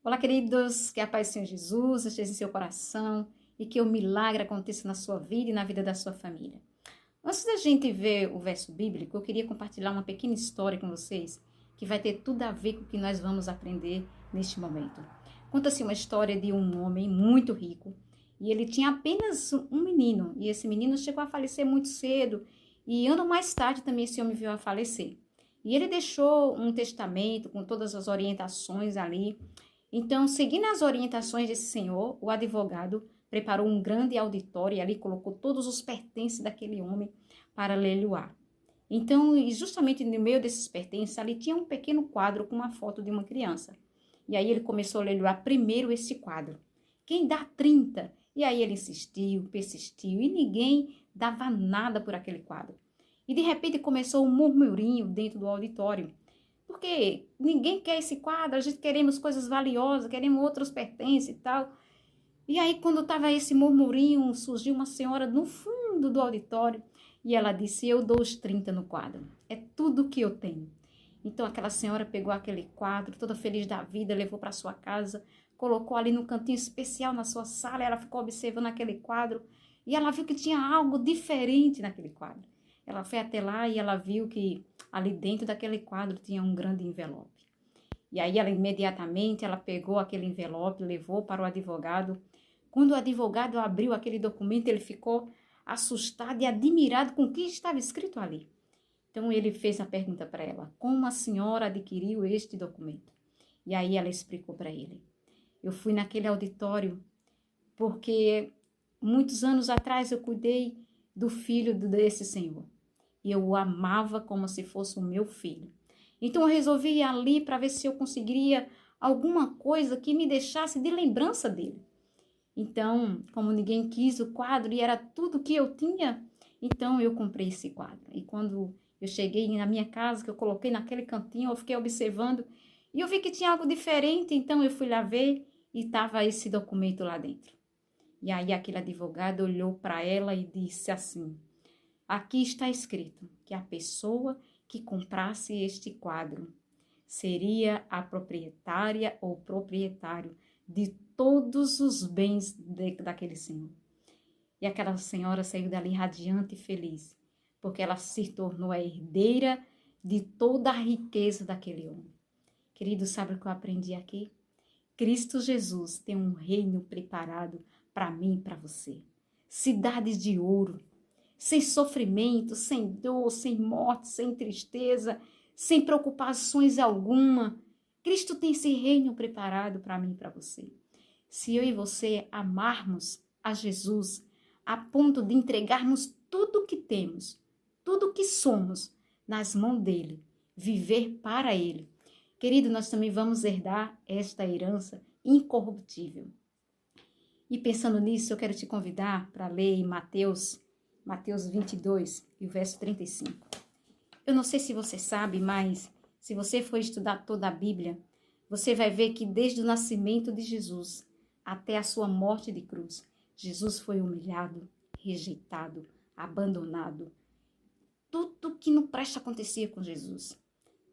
Olá, queridos, que a paz do Senhor Jesus esteja em seu coração e que o milagre aconteça na sua vida e na vida da sua família. Antes da gente ver o verso bíblico, eu queria compartilhar uma pequena história com vocês que vai ter tudo a ver com o que nós vamos aprender neste momento. Conta-se uma história de um homem muito rico e ele tinha apenas um menino e esse menino chegou a falecer muito cedo e ano mais tarde também esse homem veio a falecer. E ele deixou um testamento com todas as orientações ali. Então, seguindo as orientações desse senhor, o advogado preparou um grande auditório e ali colocou todos os pertences daquele homem para leiloar. Então, e justamente no meio desses pertences, ali tinha um pequeno quadro com uma foto de uma criança. E aí ele começou a leiloar primeiro esse quadro. Quem dá 30? E aí ele insistiu, persistiu e ninguém dava nada por aquele quadro. E de repente começou um murmurinho dentro do auditório. Porque ninguém quer esse quadro, a gente queremos coisas valiosas, queremos outros pertences e tal. E aí, quando estava esse murmurinho, surgiu uma senhora no fundo do auditório e ela disse: eu dou os 30 no quadro, é tudo que eu tenho. Então, aquela senhora pegou aquele quadro, toda feliz da vida, levou para sua casa, colocou ali no cantinho especial na sua sala, ela ficou observando aquele quadro e ela viu que tinha algo diferente naquele quadro. Ela foi até lá e ela viu que ali dentro daquele quadro tinha um grande envelope. E aí, ela imediatamente, ela pegou aquele envelope, levou para o advogado. Quando o advogado abriu aquele documento, ele ficou assustado e admirado com o que estava escrito ali. Então, ele fez a pergunta para ela: como a senhora adquiriu este documento? E aí, ela explicou para ele: eu fui naquele auditório porque muitos anos atrás eu cuidei do filho desse senhor. E eu o amava como se fosse o meu filho. Então, eu resolvi ir ali para ver se eu conseguiria alguma coisa que me deixasse de lembrança dele. Então, como ninguém quis o quadro e era tudo que eu tinha, então eu comprei esse quadro. E quando eu cheguei na minha casa, que eu coloquei naquele cantinho, eu fiquei observando e eu vi que tinha algo diferente, então eu fui lá ver e estava esse documento lá dentro. E aí aquele advogado olhou para ela e disse assim: aqui está escrito que a pessoa que comprasse este quadro seria a proprietária ou proprietário de todos os bens daquele senhor. E aquela senhora saiu dali radiante e feliz, porque ela se tornou a herdeira de toda a riqueza daquele homem. Querido, sabe o que eu aprendi aqui? Cristo Jesus tem um reino preparado para mim e para você. Cidades de ouro, sem sofrimento, sem dor, sem morte, sem tristeza, sem preocupações alguma. Cristo tem esse reino preparado para mim e para você. Se eu e você amarmos a Jesus a ponto de entregarmos tudo o que temos, tudo o que somos nas mãos dele, viver para ele, querido, nós também vamos herdar esta herança incorruptível. E pensando nisso, eu quero te convidar para ler em Mateus 22 e o verso 35. Eu não sei se você sabe, mas se você for estudar toda a Bíblia, você vai ver que desde o nascimento de Jesus até a sua morte de cruz, Jesus foi humilhado, rejeitado, abandonado. Tudo que não presta acontecia com Jesus.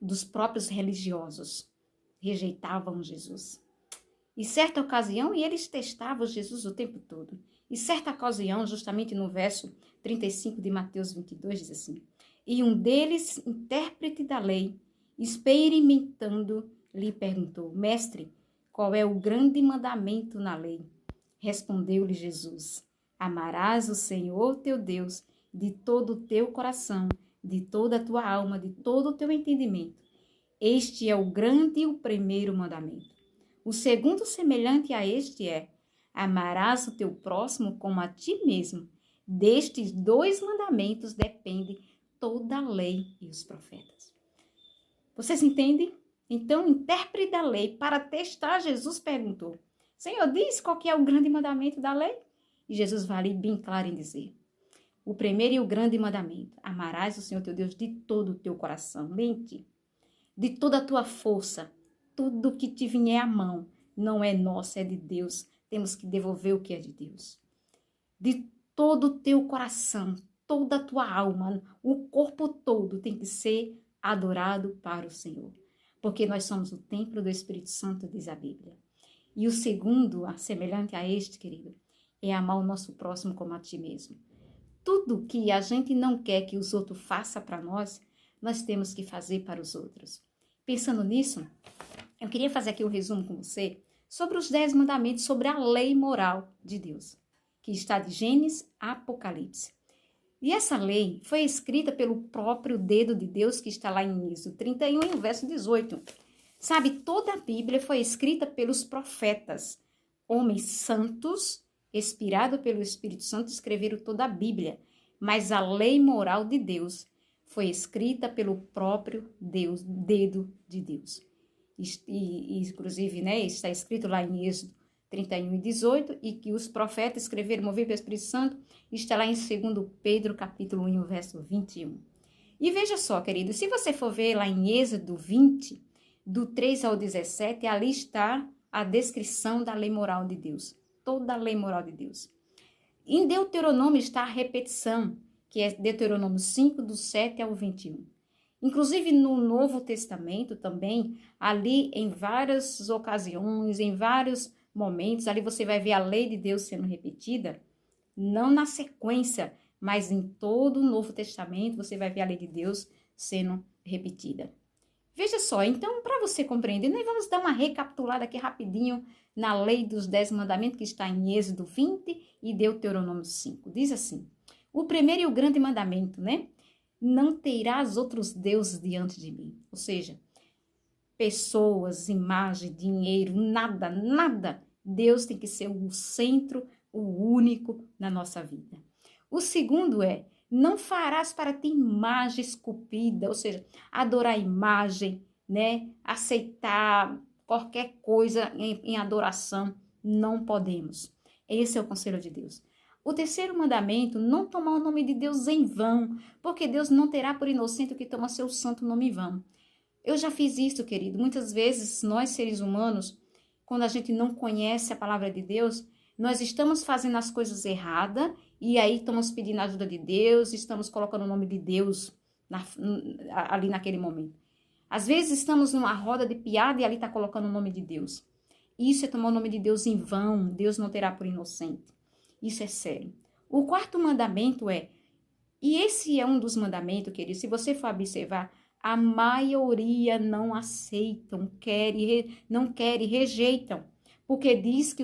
Dos próprios religiosos rejeitavam Jesus. E certa ocasião, e eles testavam Jesus o tempo todo. E certa ocasião, justamente no verso 35 de Mateus 22, diz assim: e um deles, intérprete da lei, experimentando, lhe perguntou: mestre, qual é o grande mandamento na lei? Respondeu-lhe Jesus: amarás o Senhor teu Deus de todo o teu coração, de toda a tua alma, de todo o teu entendimento. Este é o grande e o primeiro mandamento. O segundo, semelhante a este, é: amarás o teu próximo como a ti mesmo. Destes 2 mandamentos depende toda a lei e os profetas. Vocês entendem? Então, o intérprete da lei, para testar, Jesus perguntou: Senhor, diz qual que é o grande mandamento da lei? E Jesus vai ali bem claro em dizer: o primeiro e o grande mandamento: amarás o Senhor teu Deus de todo o teu coração, mente, de toda a tua força. Tudo que te vier à mão não é nosso, é de Deus. Temos que devolver o que é de Deus. De todo o teu coração, toda a tua alma, o corpo todo tem que ser adorado para o Senhor. Porque nós somos o templo do Espírito Santo, diz a Bíblia. E o segundo, semelhante a este, querido, é amar o nosso próximo como a ti mesmo. Tudo que a gente não quer que os outros façam para nós, nós temos que fazer para os outros. Pensando nisso, eu queria fazer aqui um resumo com você sobre os 10 mandamentos, sobre a lei moral de Deus, que está de Gênesis a Apocalipse. E essa lei foi escrita pelo próprio dedo de Deus, que está lá em Êxodo 31, e o verso 18. Sabe, toda a Bíblia foi escrita pelos profetas, homens santos, inspirados pelo Espírito Santo, escreveram toda a Bíblia. Mas a lei moral de Deus foi escrita pelo próprio Deus, dedo de Deus. Inclusive, né, está escrito lá em Êxodo 31 e 18, e que os profetas escreveram, movidos pelo Espírito Santo, está lá em 2 Pedro, capítulo 1, verso 21. E veja só, querido, se você for ver lá em Êxodo 20, do 3 ao 17, ali está a descrição da lei moral de Deus, toda a lei moral de Deus. Em Deuteronômio está a repetição, que é Deuteronômio 5, do 7 ao 21. Inclusive no Novo Testamento também, ali em várias ocasiões, em vários momentos, ali você vai ver a lei de Deus sendo repetida, não na sequência, mas em todo o Novo Testamento você vai ver a lei de Deus sendo repetida. Veja só, então, para você compreender, nós vamos dar uma recapitulada aqui rapidinho na lei dos 10 mandamentos, que está em Êxodo 20 e Deuteronômio 5. Diz assim, o primeiro e o grande mandamento, né? Não terás outros deuses diante de mim. Ou seja, pessoas, imagem, dinheiro, nada. Deus tem que ser o centro, o único na nossa vida. O segundo é, não farás para ti imagem esculpida, ou seja, adorar imagem, né? Aceitar qualquer coisa em adoração, não podemos. Esse é o conselho de Deus. O terceiro mandamento, não tomar o nome de Deus em vão, porque Deus não terá por inocente o que toma seu santo nome em vão. Eu já fiz isso, querido. Muitas vezes, nós seres humanos, quando a gente não conhece a palavra de Deus, nós estamos fazendo as coisas erradas e aí estamos pedindo a ajuda de Deus, estamos colocando o nome de Deus ali naquele momento. Às vezes estamos numa roda de piada e ali está colocando o nome de Deus. Isso é tomar o nome de Deus em vão, Deus não terá por inocente. Isso é sério. O quarto mandamento é, e esse é um dos mandamentos, querido, se você for observar, a maioria não aceitam, não querem, rejeitam, porque diz que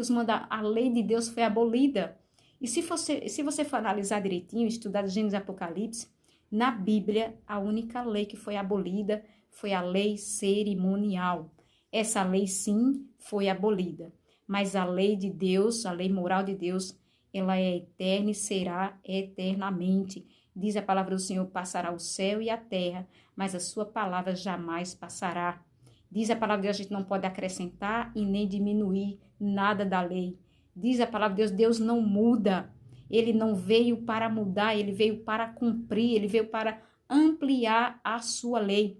a lei de Deus foi abolida. E se você for analisar direitinho, estudar Gênesis e Apocalipse, na Bíblia, a única lei que foi abolida foi a lei cerimonial. Essa lei, sim, foi abolida. Mas a lei de Deus, a lei moral de Deus, ela é eterna e será eternamente. Diz a palavra do Senhor, passará o céu e a terra, mas a sua palavra jamais passará. Diz a palavra de Deus, a gente não pode acrescentar e nem diminuir nada da lei. Diz a palavra de Deus, Deus não muda. Ele não veio para mudar, ele veio para cumprir, ele veio para ampliar a sua lei.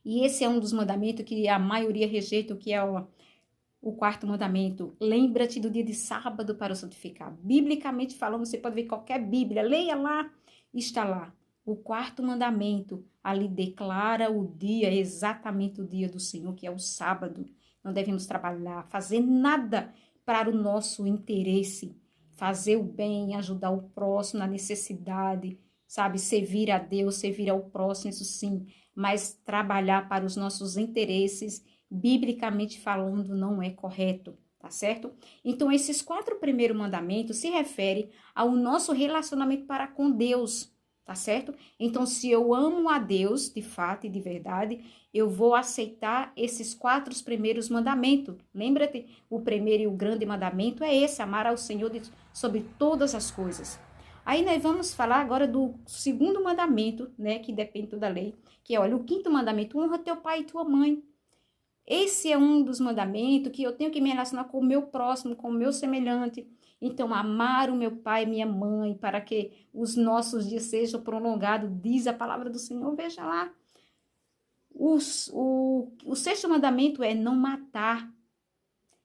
E esse é um dos mandamentos que a maioria rejeita, que é o quarto mandamento. Lembra-te do dia de sábado para o santificar. Biblicamente falando, você pode ver qualquer Bíblia, leia lá, está lá. O quarto mandamento ali declara o dia, exatamente o dia do Senhor, que é o sábado. Não devemos trabalhar, fazer nada para o nosso interesse, fazer o bem, ajudar o próximo na necessidade, sabe? Servir a Deus, servir ao próximo, isso sim, mas trabalhar para os nossos interesses, biblicamente falando, não é correto, tá certo? Então, esses 4 primeiros mandamentos se referem ao nosso relacionamento para com Deus, tá certo? Então, se eu amo a Deus, de fato e de verdade, eu vou aceitar esses 4 primeiros mandamentos. Lembra-te, o primeiro e o grande mandamento é esse, amar ao Senhor sobre todas as coisas. Aí nós vamos falar agora do segundo mandamento, né, que depende da lei, que é, olha, o quinto mandamento, honra teu pai e tua mãe. Esse é um dos mandamentos que eu tenho que me relacionar com o meu próximo, com o meu semelhante. Então, amar o meu pai e minha mãe, para que os nossos dias sejam prolongados, diz a palavra do Senhor. Veja lá. O sexto mandamento é não matar.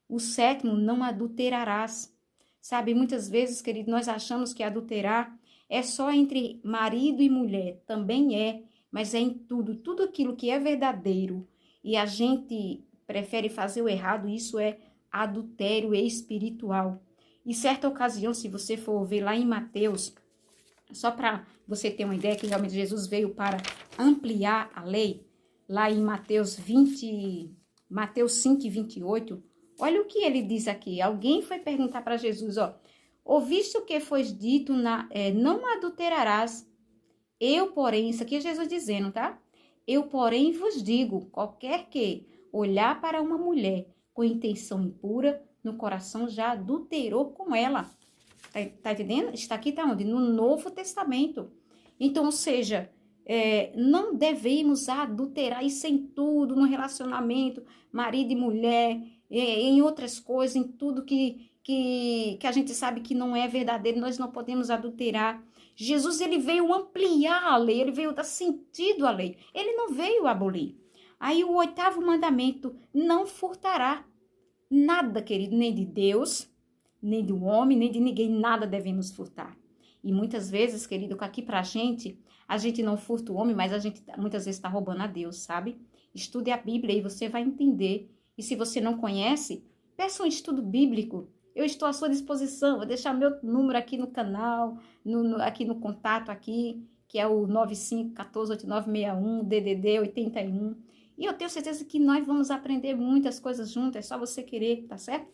O sétimo, não adulterarás. Sabe, muitas vezes, querido, nós achamos que adulterar é só entre marido e mulher. Também é, mas é em tudo. Tudo aquilo que é verdadeiro e a gente prefere fazer o errado, isso é adultério espiritual. Em certa ocasião, se você for ver lá em Mateus, só para você ter uma ideia que realmente Jesus veio para ampliar a lei, lá em Mateus 5:28, olha o que ele diz aqui. Alguém foi perguntar para Jesus, ouviste o que foi dito, não adulterarás. Eu, porém, isso aqui é Jesus dizendo, tá? Eu, porém, vos digo, qualquer que olhar para uma mulher com intenção impura, no coração já adulterou com ela. Tá entendendo? Está aqui, tá onde? No Novo Testamento. Então, ou seja, não devemos adulterar isso em tudo, no relacionamento, marido e mulher, em outras coisas, em tudo que a gente sabe que não é verdadeiro, nós não podemos adulterar. Jesus, ele veio ampliar a lei, ele veio dar sentido à lei, ele não veio abolir. Aí o 8º mandamento, não furtará. Nada, querido, nem de Deus, nem do homem, nem de ninguém, nada devemos furtar. E muitas vezes, querido, aqui pra gente, a gente não furta o homem, mas a gente muitas vezes está roubando a Deus, sabe? Estude a Bíblia e você vai entender. E se você não conhece, peça um estudo bíblico. Eu estou à sua disposição, vou deixar meu número aqui no canal, aqui no contato aqui, que é o 95148961, DDD 81. E eu tenho certeza que nós vamos aprender muitas coisas juntas, é só você querer, tá certo?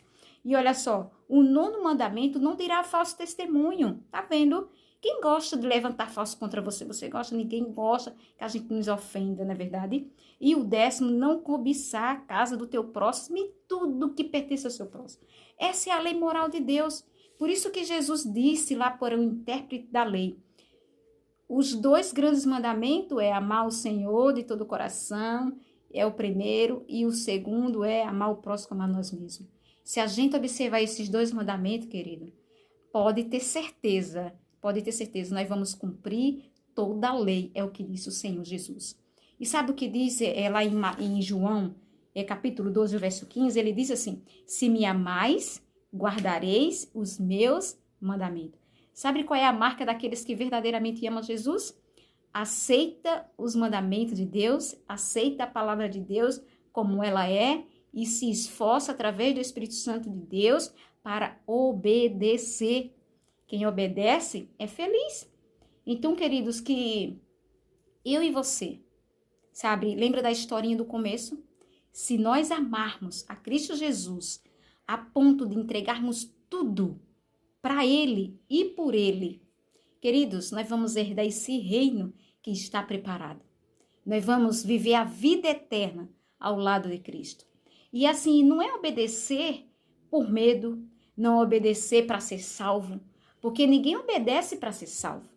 E olha só, o 9º mandamento não dirá falso testemunho, tá vendo? Quem gosta de levantar falso contra você? Você gosta? Ninguém gosta que a gente nos ofenda, não é verdade? E o 10º, não cobiçar a casa do teu próximo e tudo que pertence ao seu próximo. Essa é a lei moral de Deus. Por isso que Jesus disse lá por um intérprete da lei. Os 2 grandes mandamentos é amar o Senhor de todo o coração, é o primeiro, e o segundo é amar o próximo como a nós mesmos. Se a gente observar esses 2 mandamentos, querido, pode ter certeza, nós vamos cumprir toda a lei, é o que disse o Senhor Jesus. E sabe o que diz lá em João, capítulo 12, verso 15, ele diz assim, se me amais, guardareis os meus mandamentos. Sabe qual é a marca daqueles que verdadeiramente amam Jesus? Aceita os mandamentos de Deus, aceita a palavra de Deus como ela é e se esforça através do Espírito Santo de Deus para obedecer. Quem obedece é feliz. Então, queridos, que eu e você, sabe, lembra da historinha do começo? Se nós amarmos a Cristo Jesus a ponto de entregarmos tudo para Ele e por Ele, queridos, nós vamos herdar esse reino que está preparado. Nós vamos viver a vida eterna ao lado de Cristo. E assim, não é obedecer por medo, não obedecer para ser salvo, porque ninguém obedece para ser salvo.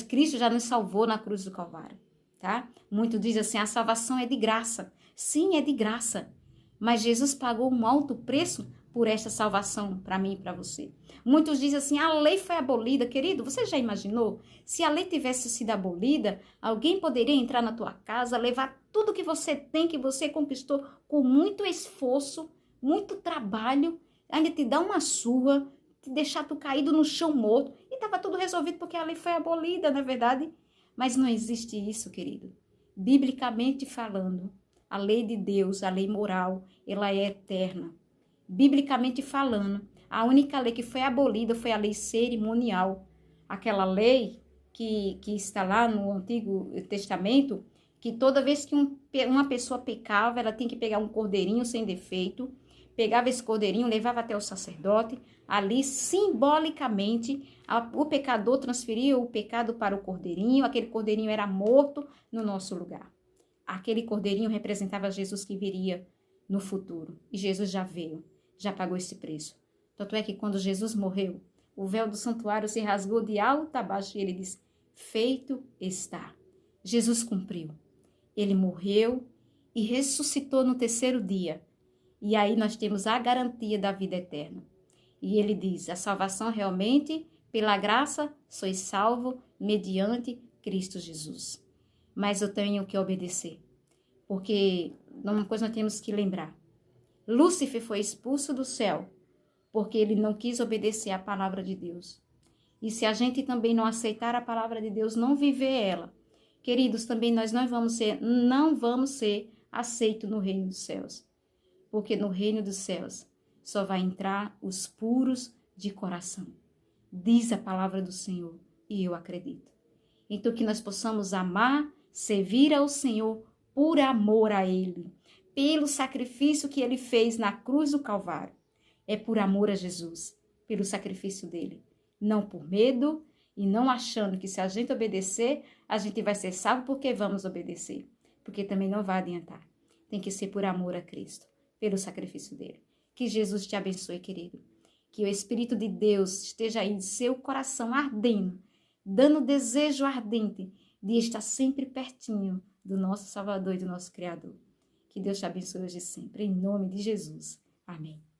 Cristo já nos salvou na cruz do Calvário, tá? Muitos dizem assim, a salvação é de graça. Sim, é de graça, mas Jesus pagou um alto preço por esta salvação para mim e para você. Muitos dizem assim, a lei foi abolida. Querido, você já imaginou? Se a lei tivesse sido abolida, alguém poderia entrar na tua casa, levar tudo que você tem, que você conquistou com muito esforço, muito trabalho, ainda te dar uma surra, te deixar tu caído no chão morto, e estava tudo resolvido porque a lei foi abolida, não é verdade? Mas não existe isso, querido. Biblicamente falando, a lei de Deus, a lei moral, ela é eterna. Biblicamente falando, a única lei que foi abolida foi a lei cerimonial. Aquela lei que está lá no Antigo Testamento, que toda vez que uma pessoa pecava, ela tinha que pegar um cordeirinho sem defeito, pegava esse cordeirinho, levava até o sacerdote, ali simbolicamente o pecador transferia o pecado para o cordeirinho, aquele cordeirinho era morto no nosso lugar. Aquele cordeirinho representava Jesus que viria no futuro, e Jesus já veio, já pagou esse preço. Tanto é que quando Jesus morreu, o véu do santuário se rasgou de alto a baixo e ele disse, feito está. Jesus cumpriu. Ele morreu e ressuscitou no 3º dia. E aí nós temos a garantia da vida eterna. E ele diz, a salvação realmente, pela graça, sois salvo mediante Cristo Jesus. Mas eu tenho que obedecer. Porque uma coisa nós temos que lembrar. Lúcifer foi expulso do céu porque ele não quis obedecer à palavra de Deus. E se a gente também não aceitar a palavra de Deus, não viver ela, queridos, também nós não vamos ser aceitos no reino dos céus. porque no reino dos céus só vai entrar os puros de coração. Diz a palavra do Senhor, e eu acredito. Então que nós possamos amar, servir ao Senhor por amor a Ele, pelo sacrifício que Ele fez na cruz do Calvário. É por amor a Jesus, pelo sacrifício dele. Não por medo e não achando que se a gente obedecer, a gente vai ser salvo porque vamos obedecer. Porque também não vai adiantar. Tem que ser por amor a Cristo, pelo sacrifício dele. Que Jesus te abençoe, querido. Que o Espírito de Deus esteja aí em seu coração ardendo, dando desejo ardente de estar sempre pertinho do nosso Salvador e do nosso Criador. Que Deus te abençoe hoje e sempre, em nome de Jesus. Amém.